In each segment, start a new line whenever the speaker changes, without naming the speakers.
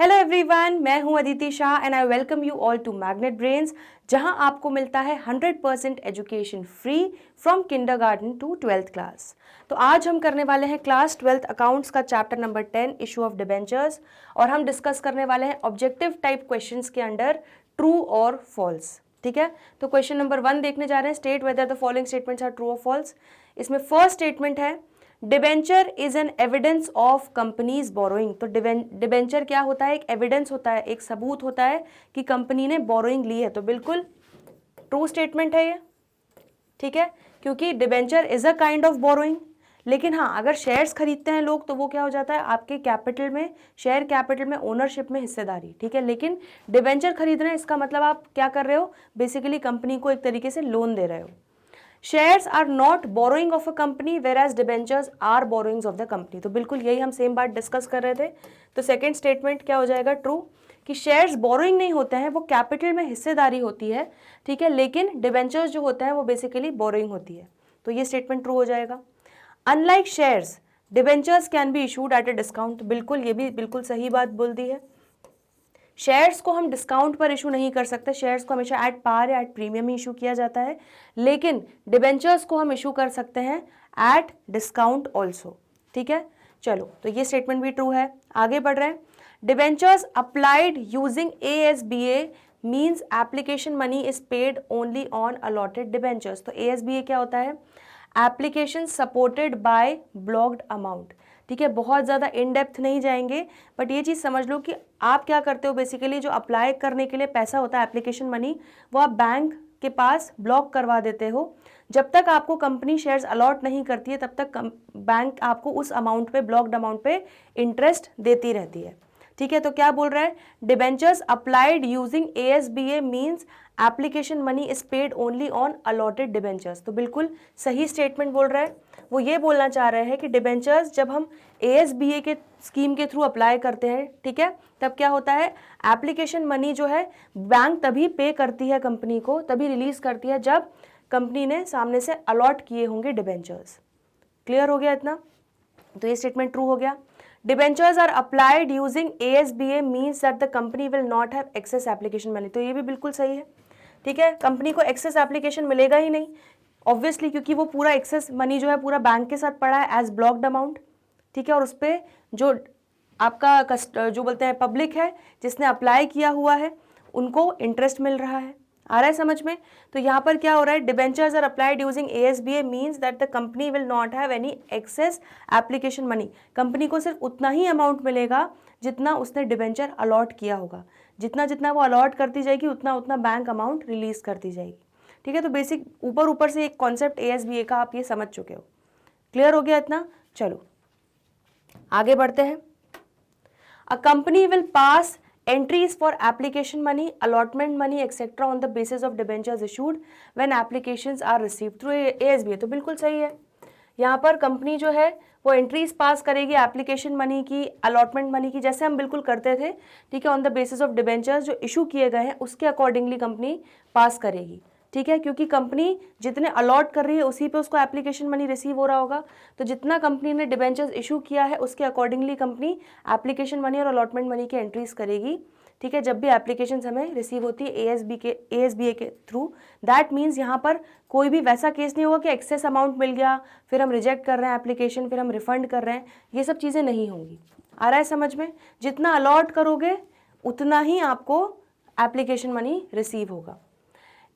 Hello everyone, मैं हूं Aditi Shah and I welcome you all to Magnet Brains, जहां आपको मिलता है 100% education free from kindergarten to 12th class. तो आज हम करने वाले हैं क्लास 12th अकाउंट्स का chapter number 10 issue of debentures, और हम डिस्कस करने वाले हैं ऑब्जेक्टिव टाइप क्वेश्चंस के अंडर ट्रू और फॉल्स। ठीक है, तो क्वेश्चन नंबर 1 देखने जा रहे हैं। State whether the following statements are true और फॉल्स। इसमें फर्स्ट स्टेटमेंट है debenture is an evidence of companies borrowing. तो डिबेंचर क्या होता है? एक एविडेंस होता है, एक सबूत होता है कि कंपनी ने बोरोइंग ली है। तो बिल्कुल ट्रू स्टेटमेंट है ये। ठीक है, क्योंकि debenture is a kind of borrowing. लेकिन हाँ, अगर शेयर्स खरीदते हैं लोग तो वो क्या हो जाता है? आपके कैपिटल में, शेयर कैपिटल में, ओनरशिप में हिस्सेदारी। ठीक है, लेकिन डिबेंचर खरीद रहे हैं, इसका मतलब आप क्या कर रहे हो? बेसिकली कंपनी को एक तरीके से लोन दे रहे हो। Shares are not borrowing of a company whereas debentures are borrowings of the company. तो बिल्कुल यही हम सेम बात डिस्कस कर रहे थे। तो सेकंड स्टेटमेंट क्या हो जाएगा? ट्रू, कि शेयर्स बोरोइंग नहीं होते हैं, वो कैपिटल में हिस्सेदारी होती है। ठीक है, लेकिन डिबेंचर्स जो होते हैं वो बेसिकली बोरोइंग होती है। तो ये स्टेटमेंट ट्रू हो जाएगा। Unlike shares debentures can be issued at a discount. बिल्कुल, ये भी बिल्कुल सही बात बोल दी है। शेयर्स को हम डिस्काउंट पर इशू नहीं कर सकते, शेयर्स को हमेशा एट पार या एट प्रीमियम ही इशू किया जाता है। लेकिन डिबेंचर्स को हम इशू कर सकते हैं एट डिस्काउंट ऑल्सो। ठीक है, चलो, तो ये स्टेटमेंट भी ट्रू है। आगे बढ़ रहे हैं। Debentures applied using ASBA means application money is paid only on allotted debentures. तो ASBA क्या होता है? Application supported by blocked amount. ठीक है, बहुत ज़्यादा इन डेप्थ नहीं जाएंगे, बट ये चीज़ समझ लो कि आप क्या करते हो। बेसिकली जो अप्लाई करने के लिए पैसा होता है, एप्लीकेशन मनी, वो आप बैंक के पास ब्लॉक करवा देते हो। जब तक आपको कंपनी शेयर्स अलॉट नहीं करती है तब तक बैंक आपको उस अमाउंट पे, ब्लॉक्ड अमाउंट पे इंटरेस्ट देती रहती है। ठीक है, तो क्या बोल रहा है? Debentures applied using ASBA means application money is paid only on allotted debentures. तो बिल्कुल सही स्टेटमेंट बोल रहा है। वो ये बोलना चाह रहे हैं कि डिबेंचर्स जब हम ASBA के स्कीम के थ्रू अप्लाई करते हैं, ठीक है, तब क्या होता है? एप्लीकेशन मनी जो है बैंक तभी पे करती है कंपनी को, तभी रिलीज करती है जब कंपनी ने सामने से अलॉट किए होंगे डिबेंचर्स। क्लियर हो गया इतना? तो ये स्टेटमेंट ट्रू हो गया। Debentures are applied using ASBA means that the company will not have access application money. तो ये भी बिल्कुल सही है। ठीक है, कंपनी को एक्सेस एप्लीकेशन मिलेगा ही नहीं ऑब्वियसली, क्योंकि वो पूरा एक्सेस मनी जो है पूरा बैंक के साथ पड़ा है एज ब्लॉक्ड अमाउंट। ठीक है, और उस पर जो आपका जो बोलते हैं पब्लिक है, जिसने अप्लाई किया हुआ है, उनको इंटरेस्ट मिल रहा है। आ रहा है समझ में? तो यहाँ पर क्या हो रहा है? Debentures are applied using ASBA means that the company will not have any access application money. Company को सिर्फ उतना ही अमाउंट मिलेगा जितना उसने डिबेंचर अलॉट किया होगा। जितना जितना वो अलॉट करती जाएगी उतना उतना बैंक अमाउंट रिलीज करती जाएगी। ठीक है, तो बेसिक ऊपर ऊपर से एक कॉन्सेप्ट ASBA का आप ये समझ चुके हो। क्लियर हो गया इतना? चलो आगे बढ़ते हैं। A company will pass entries for application money, allotment money etc on the basis of debentures issued when applications are received through ASBA। तो बिल्कुल सही है। यहाँ पर कंपनी जो है वो एंट्रीज पास करेगी एप्लीकेशन मनी की, अलॉटमेंट मनी की, जैसे हम बिल्कुल करते थे। ठीक है, on the basis of debentures जो इशू किए गए हैं उसके अकॉर्डिंगली कंपनी पास करेगी। ठीक है, क्योंकि कंपनी जितने अलॉट कर रही है उसी पे उसको एप्लीकेशन मनी रिसीव हो रहा होगा। तो जितना कंपनी ने डिबेंचर्स इशू किया है उसके अकॉर्डिंगली कंपनी एप्लीकेशन मनी और अलॉटमेंट मनी की एंट्रीज करेगी। ठीक है, जब भी एप्लीकेशन हमें रिसीव होती है ASBA के थ्रू। दैट मीन्स यहाँ पर कोई भी वैसा केस नहीं होगा कि एक्सेस अमाउंट मिल गया फिर हम रिजेक्ट कर रहे हैं एप्लीकेशन, फिर हम रिफंड कर रहे हैं, ये सब चीज़ें नहीं होंगी। आ रहा है समझ में? जितना अलॉट करोगे उतना ही आपको एप्लीकेशन मनी रिसीव होगा।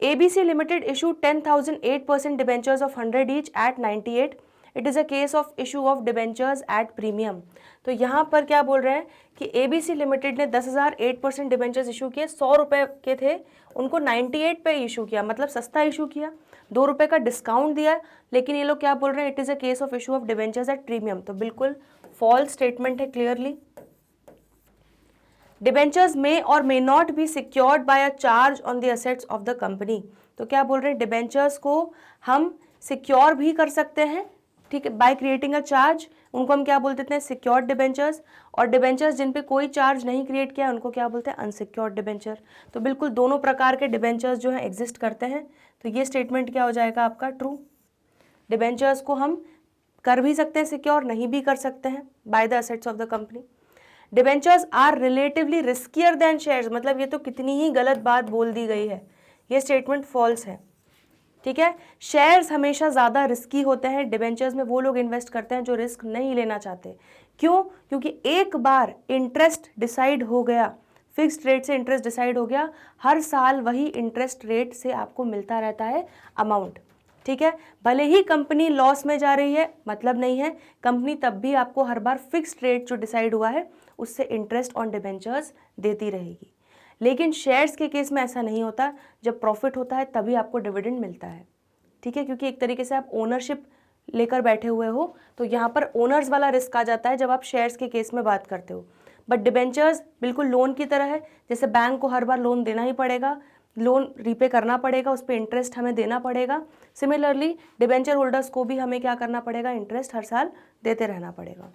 ABC Limited issued 10,008% debentures of 100 each at 98. It is a case of issue of debentures at premium। तो यहाँ पर क्या बोल रहे हैं कि ABC Limited ने 10,008% डिबेंचर्स इशू किए, 100 रुपये के थे, उनको 98 पे इशू किया, मतलब सस्ता इशू किया, 2 रुपये का डिस्काउंट दिया। लेकिन ये लोग क्या बोल रहे हैं? It is a case of issue of debentures at premium. तो बिल्कुल फॉल्स स्टेटमेंट है क्लियरली। डिबेंचर्स मे और may not be secured by a charge on the assets of the company. तो क्या बोल रहे हैं? डिबेंचर्स को हम सिक्योर भी कर सकते हैं, ठीक है, बाय क्रिएटिंग अ चार्ज। उनको हम क्या बोल देते हैं? Secured debentures. और डिबेंचर्स जिन पे कोई चार्ज नहीं क्रिएट किया उनको क्या बोलते हैं? Unsecured debenture. तो बिल्कुल दोनों प्रकार के डिबेंचर्स जो हैं एग्जिस्ट करते हैं। तो ये स्टेटमेंट क्या हो जाएगा आपका? ट्रू। डिबेंचर्स को हम कर भी सकते हैं सिक्योर, नहीं भी कर सकते हैं by the assets of the company. Debentures are relatively riskier than shares, मतलब ये तो कितनी ही गलत बात बोल दी गई है, ये स्टेटमेंट फॉल्स है, ठीक है। शेयर्स हमेशा ज़्यादा रिस्की होते हैं, डिबेंचर्स में वो लोग इन्वेस्ट करते हैं जो रिस्क नहीं लेना चाहते। क्यों? क्योंकि एक बार इंटरेस्ट डिसाइड हो गया, फिक्स्ड रेट से इंटरेस्ट डिसाइड हो गया, हर साल वही इंटरेस्ट रेट से आपको मिलता रहता है अमाउंट, ठीक है। भले ही कंपनी लॉस में जा रही है, मतलब नहीं है, कंपनी तब भी आपको हर बार फिक्स्ड रेट जो डिसाइड हुआ है उससे इंटरेस्ट ऑन डिबेंचर्स देती रहेगी। लेकिन शेयर्स के केस में ऐसा नहीं होता, जब प्रॉफिट होता है तभी आपको डिविडेंड मिलता है, ठीक है, क्योंकि एक तरीके से आप ओनरशिप लेकर बैठे हुए हो, तो यहाँ पर ओनर्स वाला रिस्क आ जाता है जब आप शेयर्स के केस में बात करते हो। बट डिबेंचर्स बिल्कुल लोन की तरह है, जैसे बैंक को हर बार लोन देना ही पड़ेगा, लोन रीपे करना पड़ेगा, उस पर इंटरेस्ट हमें देना पड़ेगा। सिमिलरली डिबेंचर होल्डर्स को भी हमें क्या करना पड़ेगा, इंटरेस्ट हर साल देते रहना पड़ेगा।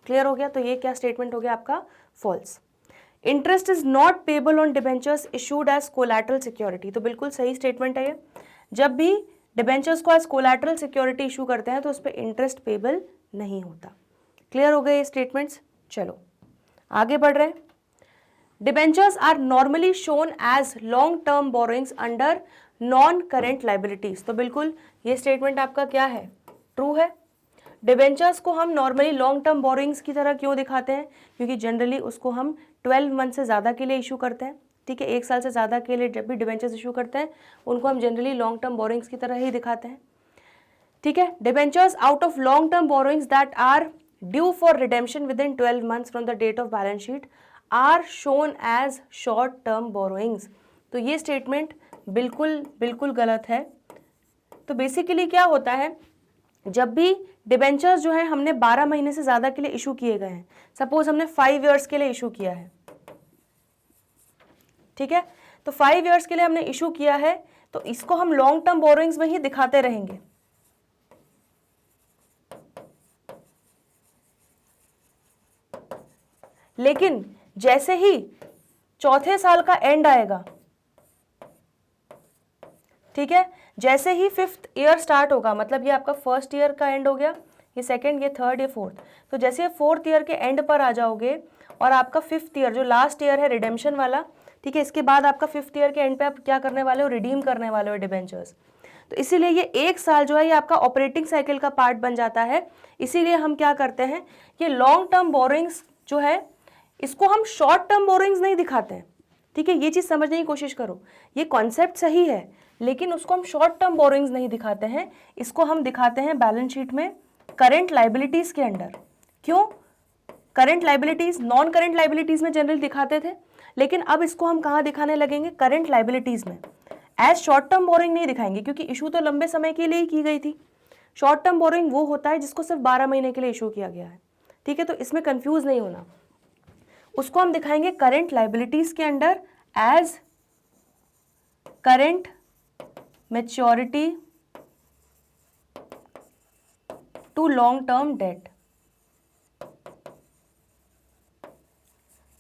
क्लियर हो गया? तो ये क्या स्टेटमेंट हो गया आपका? False. Interest is not payable on debentures issued as collateral security, तो बिल्कुल सही स्टेटमेंट है ये। जब भी डिबेंचर्स को एज कोलैटरल सिक्योरिटी इशू करते हैं तो उस पर इंटरेस्ट पेबल नहीं होता। क्लियर हो गए ये स्टेटमेंट्स? चलो आगे बढ़ रहे हैं। Debentures are normally shown as long term borrowings under non current liabilities, तो बिल्कुल ये स्टेटमेंट आपका क्या है? ट्रू है। डिबेंचर्स को हम नॉर्मली लॉन्ग टर्म बोरोइंग्स की तरह क्यों दिखाते हैं? क्योंकि जनरली उसको हम 12 मंथ से ज़्यादा के लिए इशू करते हैं, ठीक है। 1 साल से ज़्यादा के लिए जब भी डिबेंचर्स इशू करते हैं उनको हम जनरली लॉन्ग टर्म बोरोइंग्स की तरह ही दिखाते हैं, ठीक है। Debentures out of long term borrowings that are due for redemption within 12 months from the date of balance sheet are shown as short term borrowings, तो ये स्टेटमेंट बिल्कुल गलत है। तो बेसिकली क्या होता है, जब भी डिबेंचर्स जो है हमने 12 महीने से ज़्यादा के लिए इशू किए गए हैं, सपोज हमने 5 ईयर्स के लिए इशू किया है, ठीक है, तो 5 ईयर्स के लिए हमने इशू किया है, तो इसको हम लॉन्ग टर्म बोरोइंग्स में ही दिखाते रहेंगे। लेकिन जैसे ही चौथे साल का एंड आएगा, ठीक है, जैसे ही 5th ईयर स्टार्ट होगा, मतलब ये आपका फर्स्ट ईयर का एंड हो गया, ये सेकंड, ये थर्ड, ये फोर्थ, तो जैसे ये 4th ईयर के एंड पर आ जाओगे और आपका 5th ईयर जो लास्ट ईयर है रिडेम्पशन वाला, ठीक है, इसके बाद आपका 5th ईयर के एंड पे आप क्या करने वाले हो? रिडीम करने वाले हो डिबेंचर्स। तो इसीलिए ये 1 साल जो है ये आपका ऑपरेटिंग साइकिल का पार्ट बन जाता है। इसीलिए हम क्या करते हैं, ये लॉन्ग टर्म बोरोइंग्स जो है इसको हम शॉर्ट टर्म बोरोइंग्स नहीं दिखाते हैं, ठीक है, ये चीज़ समझने की कोशिश करो। ये कॉन्सेप्ट सही है, लेकिन उसको हम शॉर्ट टर्म बोरोइंग्स नहीं दिखाते हैं, इसको हम दिखाते हैं बैलेंस शीट में करंट लाइबिलिटीज के अंडर। क्यों? Current liabilities non current liabilities में जनरल दिखाते थे, लेकिन अब इसको हम कहाँ दिखाने लगेंगे? करंट लाइबिलिटीज में। एज शॉर्ट टर्म बोरोइंग नहीं दिखाएंगे, क्योंकि इशू तो लंबे समय के लिए ही की गई थी। शॉर्ट टर्म बोरोइंग वो होता है जिसको सिर्फ 12 महीने के लिए इशू किया गया है, ठीक है, तो इसमें कंफ्यूज नहीं होना। उसको हम दिखाएंगे करंट लाइबिलिटीज के under as current maturity to long term debt,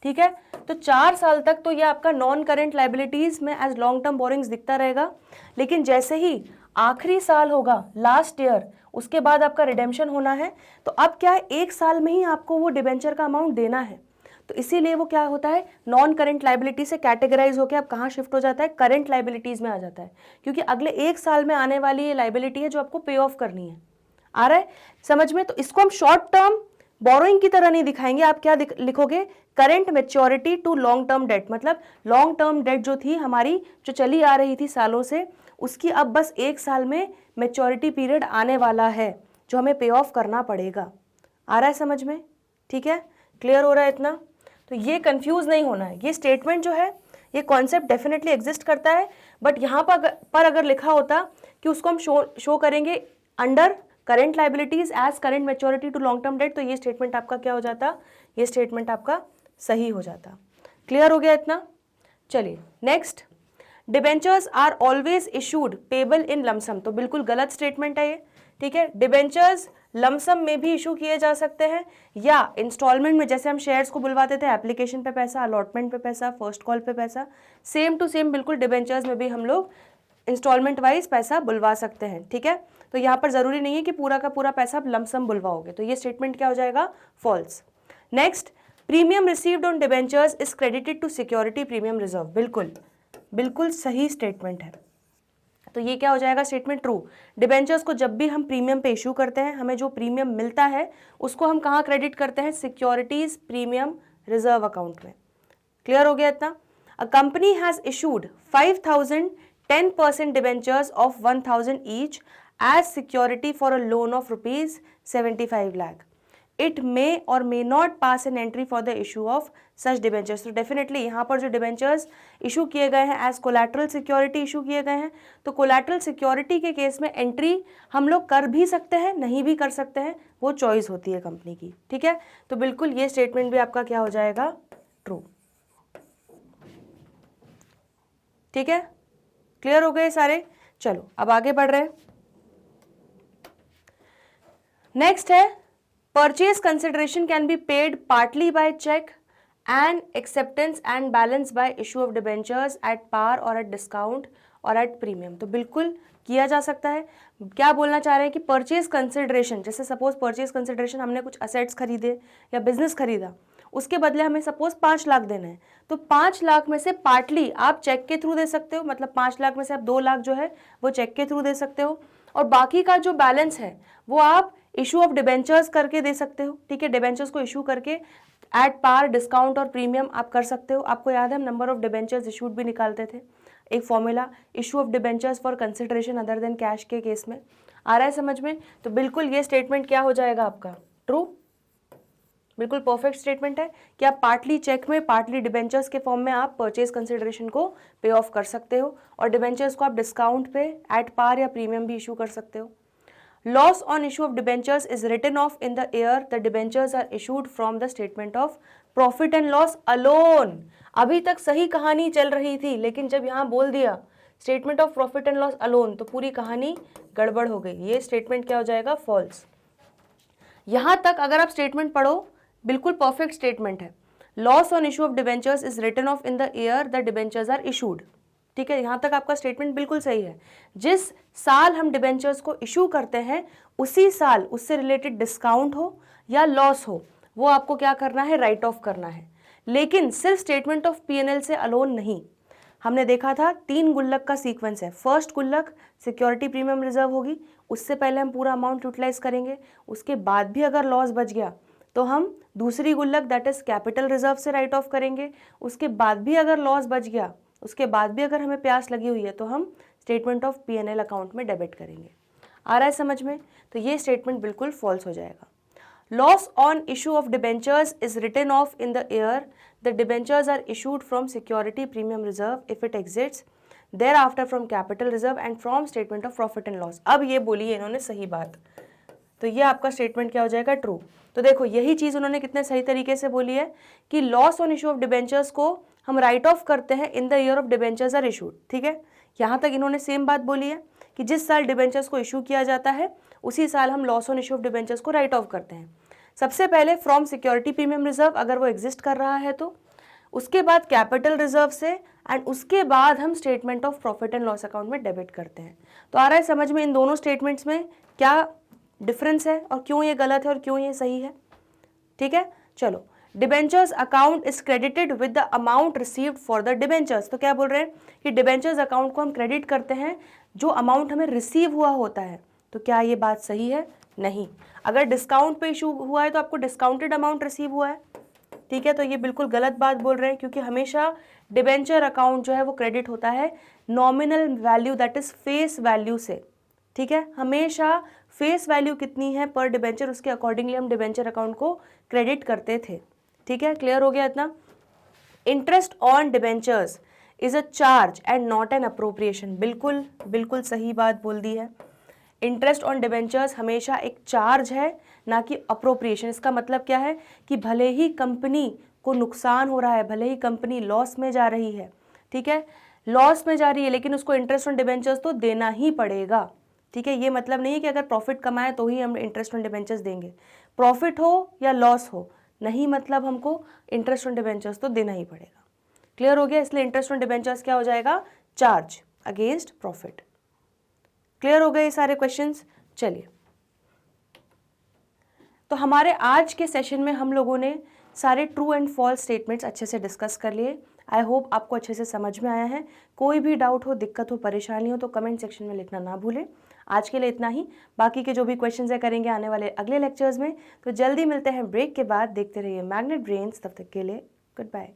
ठीक है। तो 4 साल तक तो ये आपका नॉन करंट लाइबिलिटीज में एज लॉन्ग टर्म बोरिंग्स दिखता रहेगा, लेकिन जैसे ही आखिरी साल होगा, लास्ट ईयर, उसके बाद आपका रिडेम्पशन होना है, तो अब क्या है, 1 साल में ही आपको वो डिबेंचर का अमाउंट देना है, तो इसीलिए वो क्या होता है, नॉन करंट लाइबिलिटी से कैटेगराइज होकर अब कहाँ शिफ्ट हो जाता है? करंट लाइबिलिटीज में आ जाता है, क्योंकि अगले 1 साल में आने वाली ये लाइबिलिटी है जो आपको पे ऑफ करनी है। आ रहा है समझ में? तो इसको हम शॉर्ट टर्म बोरोइंग की तरह नहीं दिखाएंगे, आप क्या लिखोगे? Current maturity to long term debt, मतलब लॉन्ग टर्म डेट जो थी हमारी, जो चली आ रही थी सालों से, उसकी अब बस 1 साल में मैच्योरिटी पीरियड आने वाला है जो हमें पे ऑफ करना पड़ेगा। आ रहा है समझ में? ठीक है, क्लियर हो रहा है इतना? तो ये कंफ्यूज नहीं होना है, ये स्टेटमेंट जो है, ये कॉन्सेप्ट डेफिनेटली एग्जिस्ट करता है, बट यहाँ पर अगर लिखा होता कि उसको हम शो करेंगे under current liabilities as current maturity to long term debt, तो ये स्टेटमेंट आपका क्या हो जाता? ये स्टेटमेंट आपका सही हो जाता। क्लियर हो गया इतना? चलिए next, debentures are always issued payable in lump sum, तो बिल्कुल गलत स्टेटमेंट है ये, ठीक है। डिबेंचर्स लमसम में भी इशू किए जा सकते हैं या इंस्टॉलमेंट में, जैसे हम शेयर्स को बुलवाते थे एप्लीकेशन पे पैसा, अलॉटमेंट पे पैसा, फर्स्ट कॉल पे पैसा, सेम टू सेम बिल्कुल डिबेंचर्स में भी हम लोग इंस्टॉलमेंट वाइज पैसा बुलवा सकते हैं, ठीक है। तो यहाँ पर जरूरी नहीं है कि पूरा का पूरा पैसा आप लमसम बुलवाओगे, तो ये स्टेटमेंट क्या हो जाएगा? False. Next, premium received on debentures is credited to security premium reserve. बिल्कुल बिल्कुल सही स्टेटमेंट है। तो ये क्या हो जाएगा स्टेटमेंट? ट्रू। डिबेंचर्स को जब भी हम प्रीमियम पे इशू करते हैं, हमें जो प्रीमियम मिलता है उसको हम कहाँ क्रेडिट करते हैं? सिक्योरिटीज प्रीमियम रिजर्व अकाउंट में। क्लियर हो गया इतना? A company has issued 5000 10% debentures of 1000 each as security for a loan of ₹75 lakh. It may or may not pass an entry for the issue of such debentures. तो definitely यहाँ पर जो debentures issue किए गए हैं as collateral security issue किए गए हैं, तो कोलैटरल सिक्योरिटी के केस में एंट्री हम लोग कर भी सकते हैं, नहीं भी कर सकते हैं, वो चॉइस होती है कंपनी की। ठीक है, तो बिल्कुल ये स्टेटमेंट भी आपका क्या हो जाएगा? ट्रू। ठीक है, क्लियर हो गए सारे? चलो अब आगे बढ़ रहे हैं। नेक्स्ट है purchase consideration can be paid partly by check and acceptance and balance by issue of debentures at par or at discount or at premium। तो बिल्कुल किया जा सकता है। क्या बोलना चाह रहे हैं कि परचेज कंसिडरेशन, जैसे सपोज परचेज कंसिडरेशन हमने कुछ असेट्स खरीदे या बिजनेस खरीदा, उसके बदले हमें सपोज 5 लाख देना है, तो 5 लाख में से पार्टली आप चेक के थ्रू दे सकते हो, मतलब 5 लाख में से आप 2 लाख जो है वो चेक के थ्रू दे सकते हो, और बाकी का जो बैलेंस है वो आप इशू ऑफ डिबेंचर्स करके दे सकते हो। ठीक है, डिबेंचर्स को इशू करके एट पार, डिस्काउंट और प्रीमियम आप कर सकते हो। आपको याद है हम नंबर ऑफ डिबेंचर्स इशूड भी निकालते थे, एक formula, issue of debentures for consideration other than cash के केस में। आ रहा है समझ में? तो बिल्कुल ये स्टेटमेंट क्या हो जाएगा आपका? ट्रू। बिल्कुल परफेक्ट स्टेटमेंट है कि आप पार्टली चेक में, पार्टली डिबेंचर्स के फॉर्म में आप परचेज कंसिडरेशन को पे ऑफ कर सकते हो, और डिबेंचर्स को आप डिस्काउंट पे, एट पार या प्रीमियम भी इशू कर सकते हो। Loss on issue of debentures is written off in the year the debentures are issued from the statement of profit and loss alone। अभी तक सही कहानी चल रही थी, लेकिन जब यहाँ बोल दिया statement of profit and loss alone, तो पूरी कहानी गड़बड़ हो गई। ये स्टेटमेंट क्या हो जाएगा? फॉल्स। यहाँ तक अगर आप स्टेटमेंट पढ़ो, बिल्कुल परफेक्ट स्टेटमेंट है। Loss on issue of debentures is written off in the year the debentures are issued. ठीक है, यहाँ तक आपका स्टेटमेंट बिल्कुल सही है। जिस साल हम डिबेंचर्स को इशू करते हैं उसी साल उससे रिलेटेड डिस्काउंट हो या लॉस हो, वो आपको क्या करना है? राइट ऑफ करना है। लेकिन सिर्फ स्टेटमेंट ऑफ P&L से अलोन नहीं। हमने देखा था 3 गुल्लक का सीक्वेंस है। फर्स्ट गुल्लक सिक्योरिटी प्रीमियम रिजर्व होगी, उससे पहले हम पूरा अमाउंट यूटिलाइज करेंगे, उसके बाद भी अगर लॉस बच गया तो हम दूसरी गुल्लक दैट इज कैपिटल रिजर्व से राइट ऑफ करेंगे, उसके बाद भी अगर लॉस बच गया, उसके बाद भी अगर हमें प्यास लगी हुई है, तो हम स्टेटमेंट ऑफ P&L अकाउंट में डेबिट करेंगे। आ रहा है समझ में? तो ये स्टेटमेंट बिल्कुल फॉल्स हो जाएगा। Loss on issue of debentures is written off in the year the debentures are issued from security premium reserve if it exists thereafter from capital reserve and from statement of profit and loss. अब ये बोली है इन्होंने सही बात, तो ये आपका स्टेटमेंट क्या हो जाएगा? ट्रू। तो देखो यही चीज़ उन्होंने कितने सही तरीके से बोली है कि loss on issue of debentures को हम राइट ऑफ करते हैं in the year of debentures are issued. ठीक है, यहाँ तक इन्होंने सेम बात बोली है कि जिस साल डिबेंचर्स को इशू किया जाता है उसी साल हम loss on issue of debentures को राइट ऑफ करते हैं। सबसे पहले फ्रॉम सिक्योरिटी प्रीमियम रिजर्व अगर वो एग्जिस्ट कर रहा है तो, उसके बाद कैपिटल रिजर्व से, एंड उसके बाद हम statement of profit and loss account में डेबिट करते हैं। तो आ रहा है समझ में इन दोनों स्टेटमेंट्स में क्या डिफरेंस है और क्यों ये गलत है और क्यों ये सही है? ठीक है, चलो। Debentures account is credited with the amount received for the debentures. तो क्या बोल रहे हैं कि डिबेंचर्स अकाउंट को हम क्रेडिट करते हैं जो अमाउंट हमें रिसीव हुआ होता है। तो क्या ये बात सही है? नहीं। अगर डिस्काउंट पे इशू हुआ है तो आपको डिस्काउंटेड अमाउंट रिसीव हुआ है। ठीक है, तो ये बिल्कुल गलत बात बोल रहे हैं, क्योंकि हमेशा डिबेंचर अकाउंट जो है वो क्रेडिट होता है nominal value that is face value से। ठीक है, हमेशा फेस वैल्यू कितनी है पर डिबेंचर, उसके अकॉर्डिंगली हम डिबेंचर अकाउंट को क्रेडिट करते थे। ठीक है, क्लियर हो गया इतना? Interest on debentures is a charge and not an appropriation. बिल्कुल बिल्कुल सही बात बोल दी है। इंटरेस्ट ऑन डिबेंचर्स हमेशा एक चार्ज है, ना कि अप्रोप्रिएशन। इसका मतलब क्या है कि भले ही कंपनी को नुकसान हो रहा है, भले ही कंपनी लॉस में जा रही है, ठीक है, लॉस में जा रही है, लेकिन उसको इंटरेस्ट ऑन डिबेंचर्स तो देना ही पड़ेगा। ठीक है, ये मतलब नहीं है कि अगर प्रॉफिट कमाए तो ही हम इंटरेस्ट ऑन डिबेंचर्स देंगे। प्रॉफिट हो या लॉस हो, नहीं मतलब हमको इंटरेस्ट ऑन डिबेंचर्स तो देना ही पड़ेगा। क्लियर हो गया? इसलिए इंटरेस्ट ऑन डिबेंचर्स क्या हो जाएगा? Charge against profit. क्लियर हो गए ये सारे क्वेश्चंस? चलिए, तो हमारे आज के सेशन में हम लोगों ने सारे ट्रू एंड फॉल्स स्टेटमेंट्स अच्छे से डिस्कस कर लिए। आई होप आपको अच्छे से समझ में आया है। कोई भी डाउट हो, दिक्कत हो, परेशानी हो तो कमेंट सेक्शन में लिखना ना भूलें। आज के लिए इतना ही। बाकी के जो भी क्वेश्चंस है करेंगे आने वाले अगले लेक्चर्स में। तो जल्दी मिलते हैं ब्रेक के बाद। देखते रहिए मैग्नेट ब्रेन्स। तब तक के लिए गुड बाय।